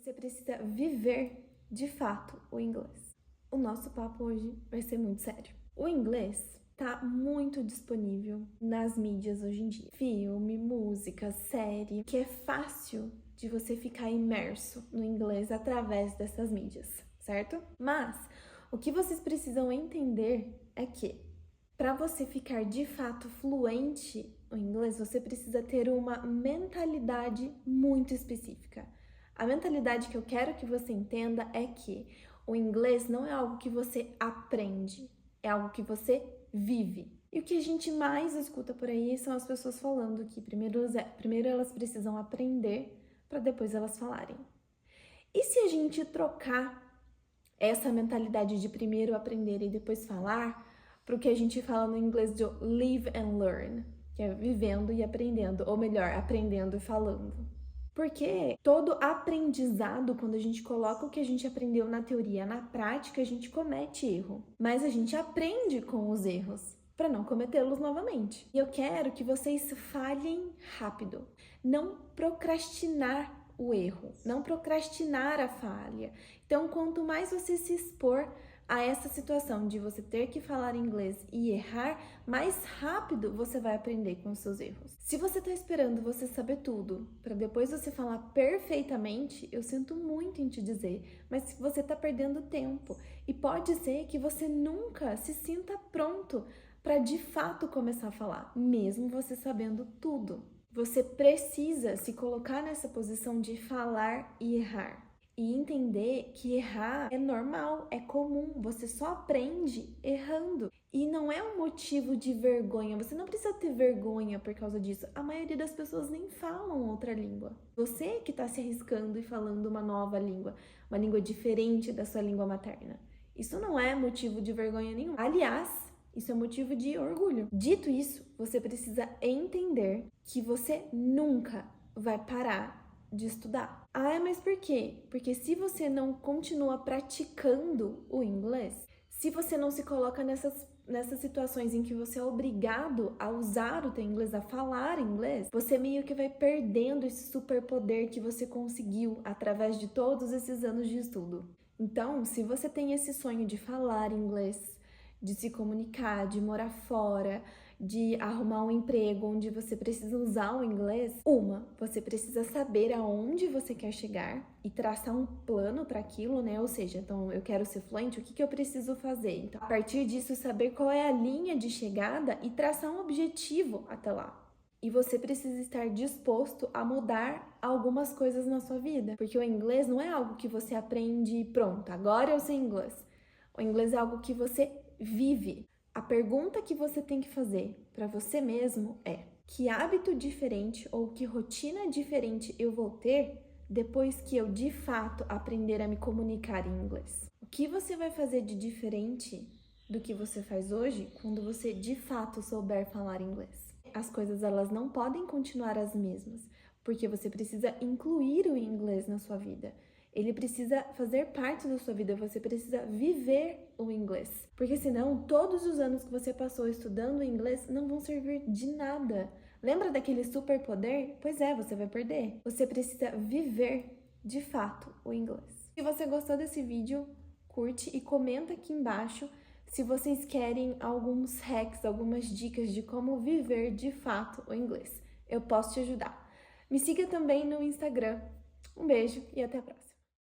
Você precisa viver, de fato, o inglês. O nosso papo hoje vai ser muito sério. O inglês tá muito disponível nas mídias hoje em dia. Filme, música, série, que é fácil de você ficar imerso no inglês através dessas mídias, certo? Mas o que vocês precisam entender é que para você ficar de fato fluente no inglês, você precisa ter uma mentalidade muito específica. A mentalidade que eu quero que você entenda é que o inglês não é algo que você aprende, é algo que você vive. E o que a gente mais escuta por aí são as pessoas falando que primeiro elas precisam aprender para depois elas falarem. E se a gente trocar essa mentalidade de primeiro aprender e depois falar para o que a gente fala no inglês de live and learn, que é vivendo e aprendendo, ou melhor, aprendendo e falando? Porque todo aprendizado, quando a gente coloca o que a gente aprendeu na teoria na prática, a gente comete erro. Mas a gente aprende com os erros para não cometê-los novamente. E eu quero que vocês falhem rápido. Não procrastinar o erro, não procrastinar a falha. Então, quanto mais você se expor a essa situação de você ter que falar inglês e errar, mais rápido você vai aprender com os seus erros. Se você está esperando você saber tudo para depois você falar perfeitamente, eu sinto muito em te dizer, mas você está perdendo tempo e pode ser que você nunca se sinta pronto para de fato começar a falar, mesmo você sabendo tudo. Você precisa se colocar nessa posição de falar e errar. E entender que errar é normal, é comum, você só aprende errando. E não é um motivo de vergonha, você não precisa ter vergonha por causa disso. A maioria das pessoas nem falam outra língua. Você que está se arriscando e falando uma nova língua, uma língua diferente da sua língua materna. Isso não é motivo de vergonha nenhuma. Aliás, isso é motivo de orgulho. Dito isso, você precisa entender que você nunca vai parar de estudar. Ah, mas por quê? Porque se você não continua praticando o inglês, se você não se coloca nessas situações em que você é obrigado a usar o teu inglês, a falar inglês, você meio que vai perdendo esse superpoder que você conseguiu através de todos esses anos de estudo. Então, se você tem esse sonho de falar inglês, de se comunicar, de morar fora, de arrumar um emprego onde você precisa usar o inglês, você precisa saber aonde você quer chegar e traçar um plano para aquilo, né? Ou seja, então eu quero ser fluente, o que eu preciso fazer? Então, a partir disso, saber qual é a linha de chegada e traçar um objetivo até lá. E você precisa estar disposto a mudar algumas coisas na sua vida, porque o inglês não é algo que você aprende e pronto, agora eu sei inglês. O inglês é algo que você vive. A pergunta que você tem que fazer para você mesmo é: que hábito diferente ou que rotina diferente eu vou ter depois que eu de fato aprender a me comunicar em inglês? O que você vai fazer de diferente do que você faz hoje quando você de fato souber falar inglês? As coisas elas não podem continuar as mesmas, porque você precisa incluir o inglês na sua vida. Ele precisa fazer parte da sua vida, você precisa viver o inglês. Porque senão, todos os anos que você passou estudando inglês não vão servir de nada. Lembra daquele superpoder? Pois é, você vai perder. Você precisa viver, de fato, o inglês. Se você gostou desse vídeo, curte e comenta aqui embaixo se vocês querem alguns hacks, algumas dicas de como viver, de fato, o inglês. Eu posso te ajudar. Me siga também no Instagram. Um beijo e até a próxima.